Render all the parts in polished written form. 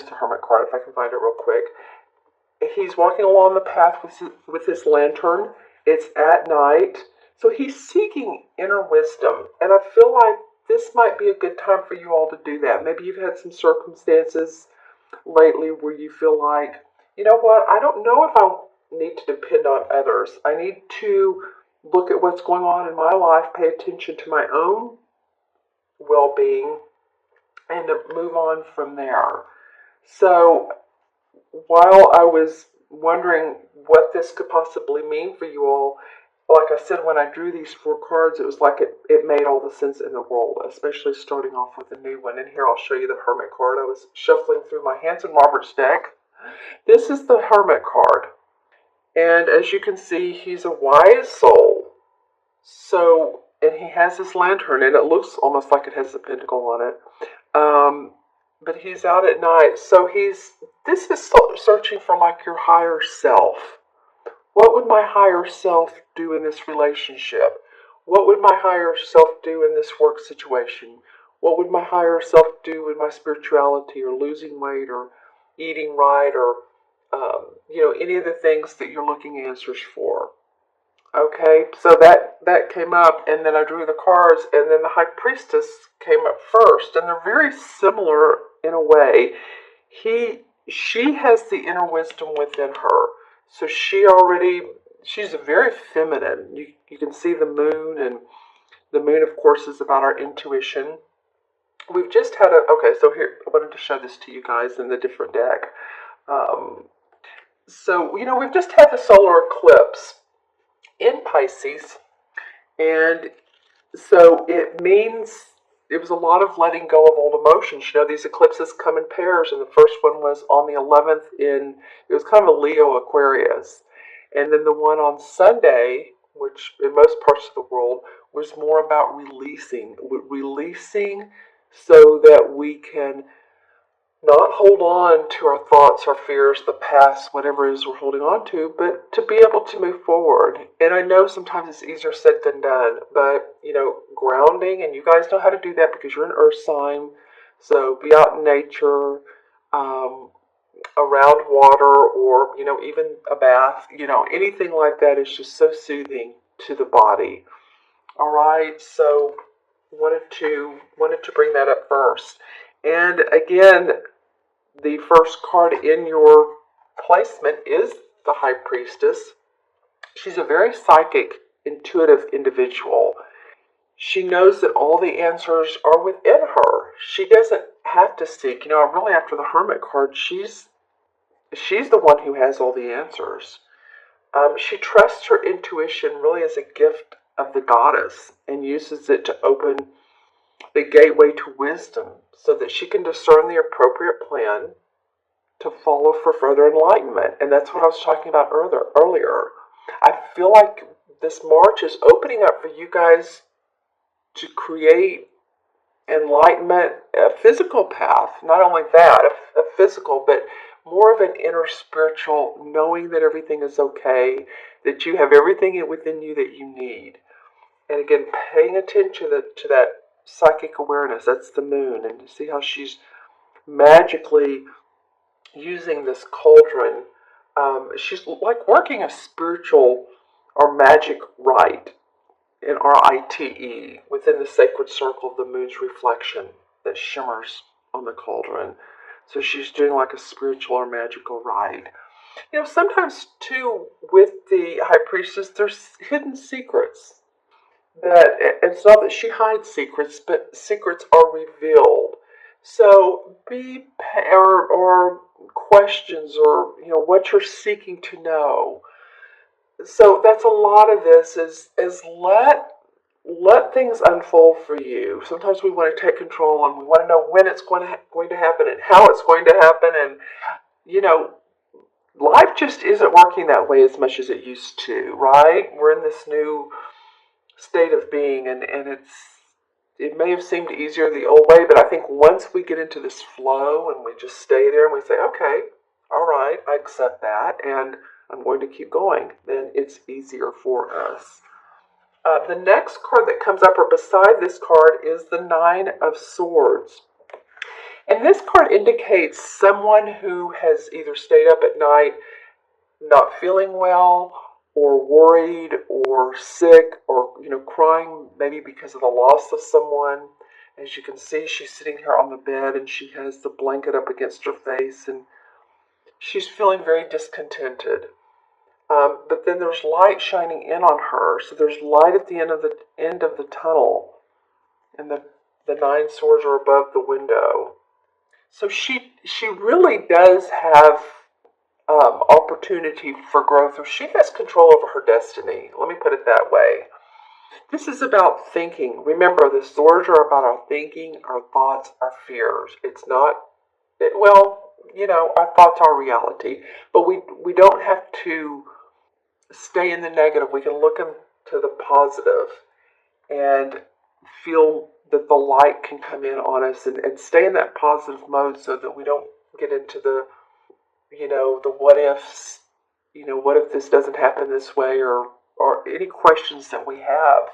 the Hermit card, if I can find it real quick. He's walking along the path with his lantern. It's at night. So he's seeking inner wisdom. And I feel like this might be a good time for you all to do that. Maybe you've had some circumstances lately where you feel like, you know what, I don't know if I need to depend on others. I need to look at what's going on in my life, pay attention to my own well-being, and to move on from there. So while I was wondering what this could possibly mean for you all, like I said, when I drew these 4 cards, it was like it made all the sense in the world, especially starting off with a new one. And here I'll show you the Hermit card. I was shuffling through my Hanson Roberts deck. This is the Hermit card. And as you can see, he's a wise soul. So, and he has his lantern, and it looks almost like it has a pentacle on it. But he's out at night. So this is searching for like your higher self. What would my higher self do in this relationship? What would my higher self do in this work situation? What would my higher self do with my spirituality, or losing weight, or eating right, or any of the things that you're looking answers for? Okay, so that came up, and then I drew the cards, and then the High Priestess came up first, and they're very similar in a way. She has the inner wisdom within her. So she's very feminine. You can see the moon, and the moon, of course, is about our intuition. We've just had so here, I wanted to show this to you guys in the different deck. So, we've just had the solar eclipse in Pisces, and so it means it was a lot of letting go of old emotions. These eclipses come in pairs, and the first one was on the 11th it was kind of a Leo Aquarius. And then the one on Sunday, which in most parts of the world, was more about releasing so that we can not hold on to our thoughts, our fears, the past, whatever it is we're holding on to, but to be able to move forward. And I know sometimes it's easier said than done, but, grounding, and you guys know how to do that because you're an earth sign, so be out in nature, around water, or, even a bath, anything like that is just so soothing to the body. All right, so wanted to bring that up first. And again, the first card in your placement is the High Priestess. She's a very psychic, intuitive individual. She knows that all the answers are within her. She doesn't have to seek. Really after the Hermit card, she's the one who has all the answers. She trusts her intuition really as a gift of the goddess, and uses it to open the gateway to wisdom so that she can discern the appropriate plan to follow for further enlightenment. And that's what I was talking about earlier. I feel like this March is opening up for you guys to create enlightenment, a physical path. Not only that, a physical, but more of an inner spiritual, knowing that everything is okay, that you have everything within you that you need. And again, paying attention to that psychic awareness. That's the moon, and to see how she's magically using this cauldron. She's like working a spiritual or magic rite, in RITE, within the sacred circle of the moon's reflection that shimmers on the cauldron. So she's doing like a spiritual or magical rite. Sometimes too, with the High Priestess, there's hidden secrets. That it's not that she hides secrets, but secrets are revealed. So or questions, or what you're seeking to know. So that's a lot of this is let things unfold for you. Sometimes we want to take control, and we want to know when it's going to happen and how it's going to happen, and life just isn't working that way as much as it used to, right? We're in this new state of being, and it may have seemed easier the old way, but I think once we get into this flow and we just stay there and we say, okay, all right, I accept that, and I'm going to keep going, then it's easier for us. The next card that comes up or beside this card is the Nine of Swords. And this card indicates someone who has either stayed up at night not feeling well, or worried, or sick, or crying maybe because of the loss of someone. As you can see, she's sitting here on the bed and she has the blanket up against her face and she's feeling very discontented. But then there's light shining in on her, so there's light at the end of the tunnel, and the nine swords are above the window. So she really does have opportunity for growth, or she has control over her destiny. Let me put it that way. This is about thinking. Remember, the swords are about our thinking, our thoughts, our fears. It's not, our thoughts are reality, but we don't have to stay in the negative. We can look into the positive and feel that the light can come in on us, and stay in that positive mode so that we don't get into the what ifs. What if this doesn't happen this way, or any questions that we have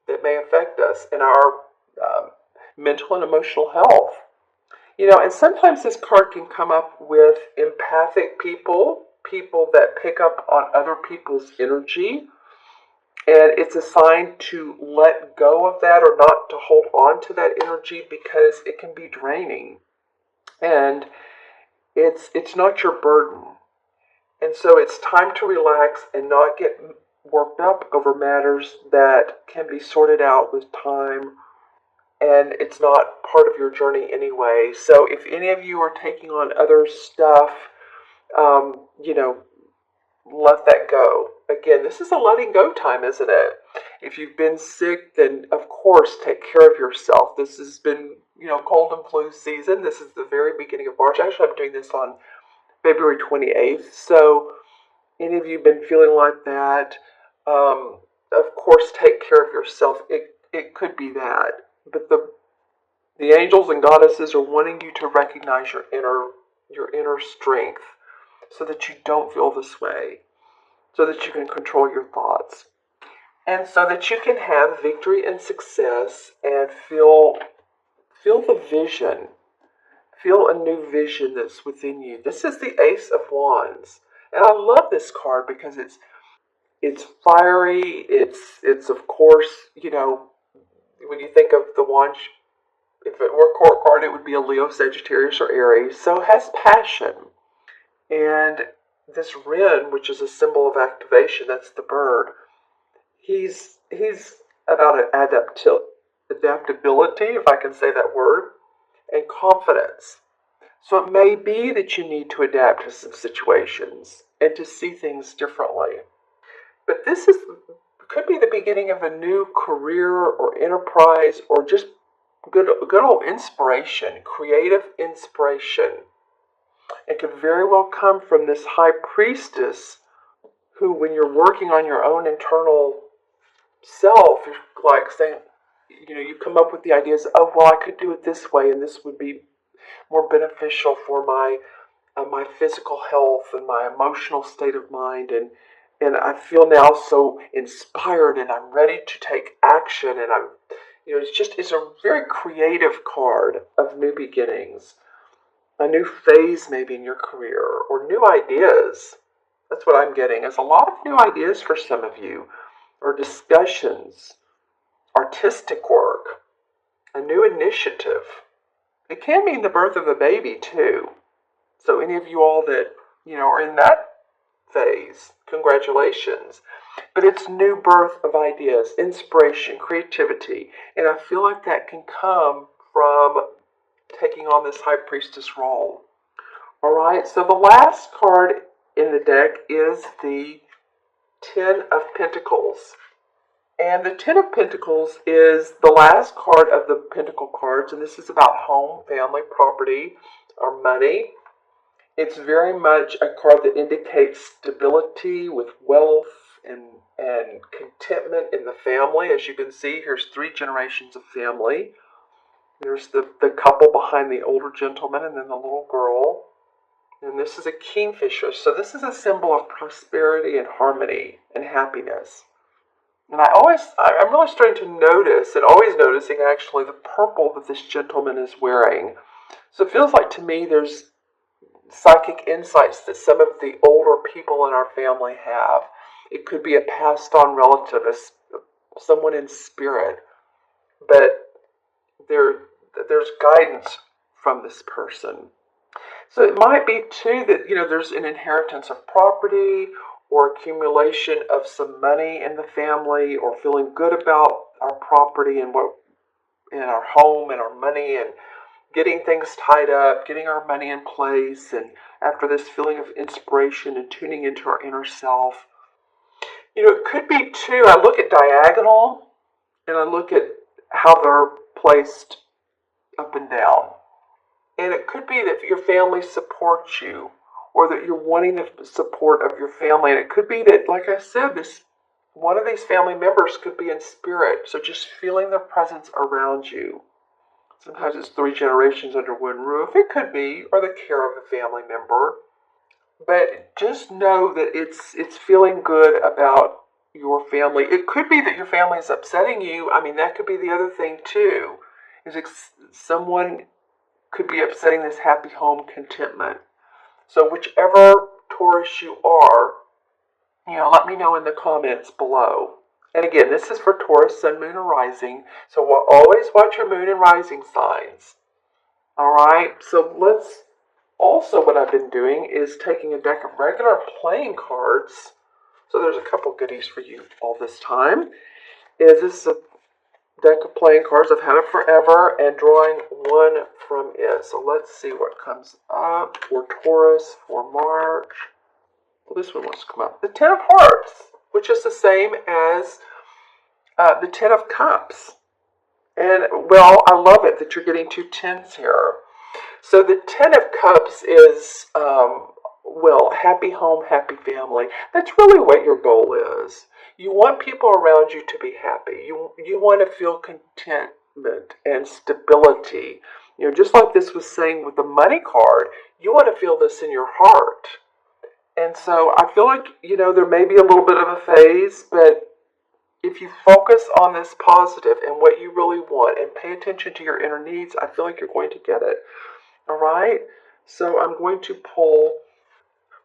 that may affect us in our mental and emotional health. And sometimes this card can come up with empathic people that pick up on other people's energy. And it's a sign to let go of that, or not to hold on to that energy, because it can be draining. And it's not your burden. And so it's time to relax and not get worked up over matters that can be sorted out with time, and it's not part of your journey anyway. So if any of you are taking on other stuff, let that go. Again, this is a letting go time, isn't it? If you've been sick, then of course take care of yourself. This has been, cold and flu season. This is the very beginning of March. Actually, I'm doing this on February 28th. So any of you been feeling like that, of course take care of yourself. It could be that. But the angels and goddesses are wanting you to recognize your inner strength, so that you don't feel this way, so that you can control your thoughts, and so that you can have victory and success, and feel the vision. Feel a new vision that's within you. This is the Ace of Wands. And I love this card because it's fiery. It's of course, when you think of the wand, if it were a court card, it would be a Leo, Sagittarius, or Aries. So it has passion. And this wren, which is a symbol of activation, that's the bird, he's about adaptability, if I can say that word, and confidence. So it may be that you need to adapt to some situations and to see things differently. But could be the beginning of a new career or enterprise, or just good old inspiration, creative inspiration. It could very well come from this high priestess who, when you're working on your own internal self, you're like saying, you come up with the ideas, oh, well, I could do it this way, and this would be more beneficial for my physical health and my emotional state of mind, and I feel now so inspired, and I'm ready to take action, and it's a very creative card of new beginnings, a new phase maybe in your career, or new ideas. That's what I'm getting, is a lot of new ideas for some of you, or discussions, artistic work, a new initiative. It can mean the birth of a baby too. So any of you all that, are in that phase, congratulations. But it's new birth of ideas, inspiration, creativity. And I feel like that can come from taking on this high priestess role. All right, so the last card in the deck is the Ten of Pentacles. And the Ten of Pentacles is the last card of the Pentacle cards, and this is about home, family, property, or money. It's very much a card that indicates stability with wealth and contentment in the family. As you can see, here's 3 generations of family. There's the couple behind the older gentleman, and then the little girl. And this is a kingfisher. So this is a symbol of prosperity and harmony and happiness. And I'm really starting to notice, and always noticing actually, the purple that this gentleman is wearing. So it feels like to me there's psychic insights that some of the older people in our family have. It could be a passed on relative, someone in spirit, but there's guidance from this person. So it might be too that there's an inheritance of property or accumulation of some money in the family, or feeling good about our property and what in our home and our money, and getting things tied up, getting our money in place, and after this feeling of inspiration and tuning into our inner self. It could be too, I look at diagonal and I look at how they're placed up and down. And it could be that your family supports you, or that you're wanting the support of your family. And it could be that, like I said, this one of these family members could be in spirit. So just feeling their presence around you. Sometimes it's 3 generations under one roof. It could be, or the care of a family member. But just know that it's feeling good about your family. It could be that your family is upsetting you. I mean, that could be the other thing too. Someone could be upsetting this happy home contentment. So whichever Taurus you are, let me know in the comments below. And again, this is for Taurus, Sun, Moon, and Rising. So we'll always watch your Moon and Rising signs. Alright, so what I've been doing is taking a deck of regular playing cards. So there's a couple goodies for you all this time. This is a deck of playing cards. I've had it forever, and drawing one from it. So let's see what comes up for Taurus for March. Well, this one wants to come up. The Ten of Hearts, which is the same as the Ten of Cups. And, well, I love it that you're getting 2 tens here. So the Ten of Cups is, happy home, happy family. That's really what your goal is. You want people around you to be happy. You want to feel contentment and stability. Just like this was saying with the money card, you want to feel this in your heart. And so I feel like, there may be a little bit of a phase, but if you focus on this positive and what you really want and pay attention to your inner needs, I feel like you're going to get it. All right? So I'm going to pull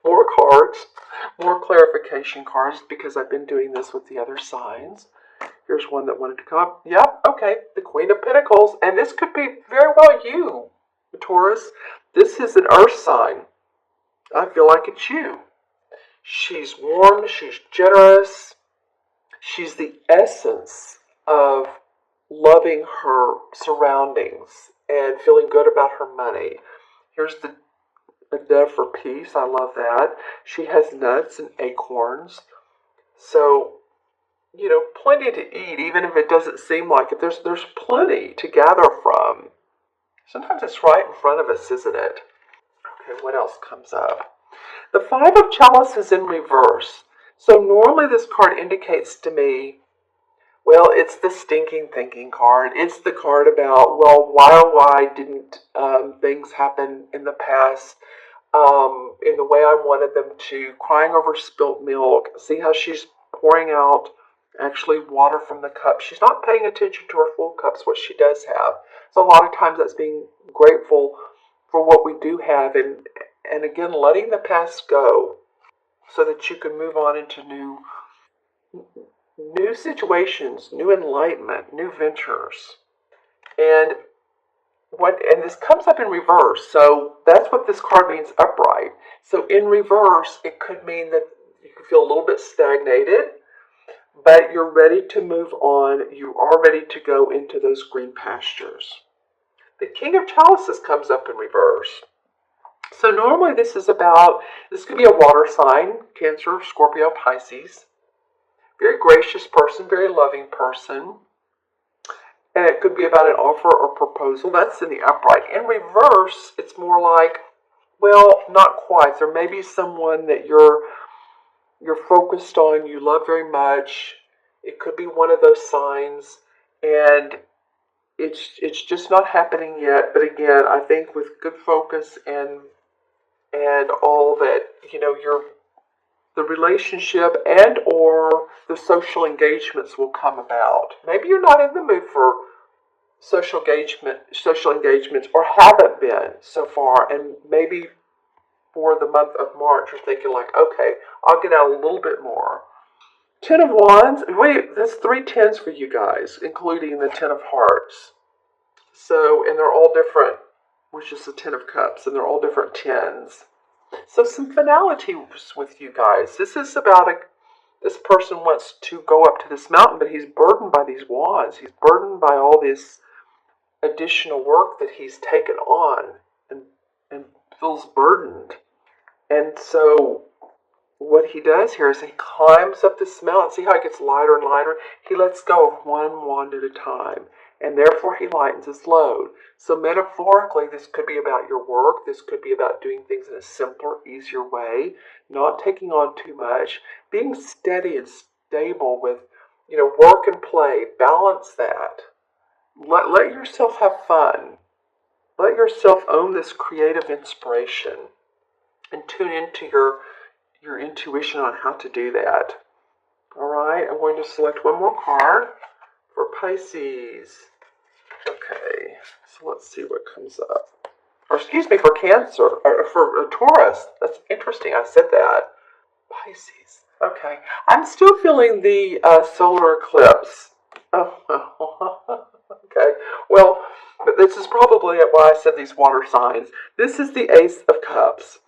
more cards, more clarification cards, because I've been doing this with the other signs. Here's one that wanted to come up. Yep, okay, the Queen of Pentacles. And this could be very well you, Taurus. This is an earth sign. I feel like it's you. She's warm, she's generous. She's the essence of loving her surroundings and feeling good about her money. Here's the dove for peace. I love that. She has nuts and acorns. So, plenty to eat, even if it doesn't seem like it. There's plenty to gather from. Sometimes it's right in front of us, isn't it? Okay, what else comes up? The Five of Chalice is in reverse. So normally this card indicates to me, well, it's the stinking thinking card. It's the card about, why didn't things happen in the past in the way I wanted them to, crying over spilt milk. See how she's pouring out actually water from the cup. She's not paying attention to her full cups, what she does have. So a lot of times that's being grateful for what we do have, and again, letting the past go so that you can move on into new situations, new enlightenment, new ventures. And this comes up in reverse. So that's what this card means, upright. So in reverse, it could mean that you can feel a little bit stagnated, but you're ready to move on. You are ready to go into those green pastures. The King of Chalices comes up in reverse. So normally this could be a water sign, Cancer, Scorpio, Pisces. Very gracious person, very loving person. And it could be about an offer or proposal. That's in the upright. In reverse, it's more like, not quite. There may be someone that you're focused on, you love very much. It could be one of those signs, and it's just not happening yet. But again, I think with good focus and all that, the relationship and or the social engagements will come about. Maybe you're not in the mood for social engagements, or haven't been so far, and maybe for the month of March you're thinking like, okay, I'll get out a little bit more. Ten of Wands. Wait, that's 3 10s for you guys, including the Ten of Hearts. So, and they're all different, which is the Ten of Cups, and they're all different tens. So some finality with you guys. This is about this person wants to go up to this mountain, but he's burdened by these wands. He's burdened by all this additional work that he's taken on, and feels burdened. And so what he does here is he climbs up this mountain. See how it gets lighter and lighter? He lets go of one wand at a time, and therefore he lightens his load. So metaphorically, this could be about your work. This could be about doing things in a simpler, easier way, not taking on too much, being steady and stable with, work and play. Balance that. Let yourself have fun. Let yourself own this creative inspiration and tune into your intuition on how to do that. All right, I'm going to select one more card for Pisces. Okay, so let's see what comes up. Or excuse me, for Cancer, or for Taurus. That's interesting, I said that. Pisces. Okay, I'm still feeling the solar eclipse. Oh, okay. Well, but this is probably why I said these water signs. This is the Ace of Cups,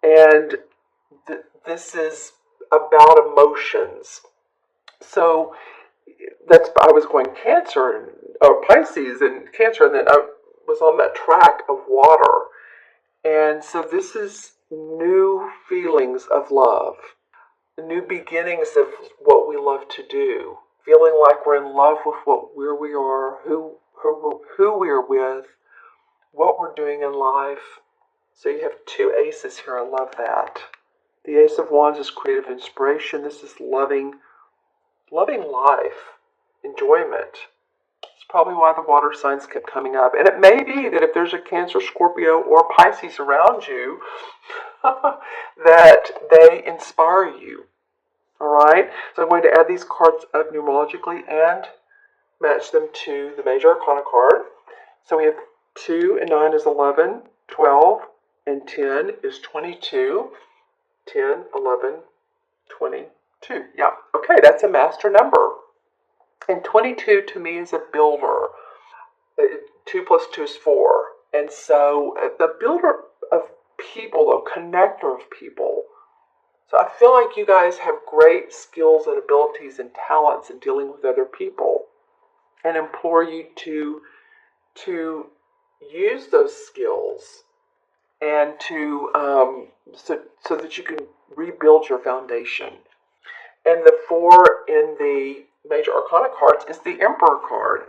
and this is about emotions. So I was going Cancer or Pisces and Cancer, and then I was on that track of water. And so this is new feelings of love, new beginnings of what we love to do, feeling like we're in love with where we are, who we are with, what we're doing in life. So you have 2 aces here. I love that. The Ace of Wands is creative inspiration. This is loving life, enjoyment. It's probably why the water signs kept coming up. And it may be that if there's a Cancer, Scorpio, or Pisces around you, that they inspire you. All right? So I'm going to add these cards up numerologically and match them to the major arcana card. So we have 2 and 9 is 11, 12, and 10 is 22. 10, 11, 22. Yeah, okay, that's a master number. And 22 to me is a builder. 2 plus 2 is 4. And so the builder of people, the connector of people. So I feel like you guys have great skills and abilities and talents in dealing with other people, and implore you to use those skills and to so that you can rebuild your foundation. And the 4 in the major arcana cards is the Emperor card.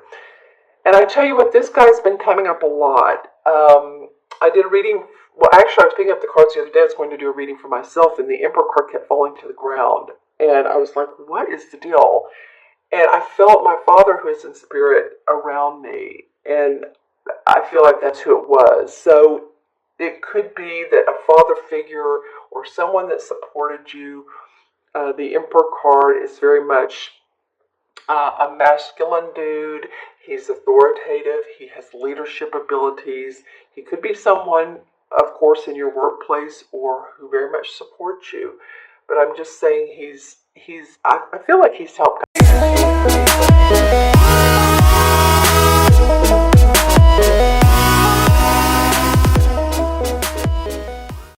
And I tell you what, this guy's been coming up a lot. I did a reading. Well, actually, I was picking up the cards the other day. I was going to do a reading for myself, and the Emperor card kept falling to the ground. And I was like, what is the deal? And I felt my father, who is in spirit, around me. And I feel like that's who it was. So it could be that a father figure or someone that supported you. The Emperor card is very much a masculine dude. He's authoritative. He has leadership abilities. He could be someone, of course, in your workplace or who very much supports you. But I'm just saying I feel like he's helped.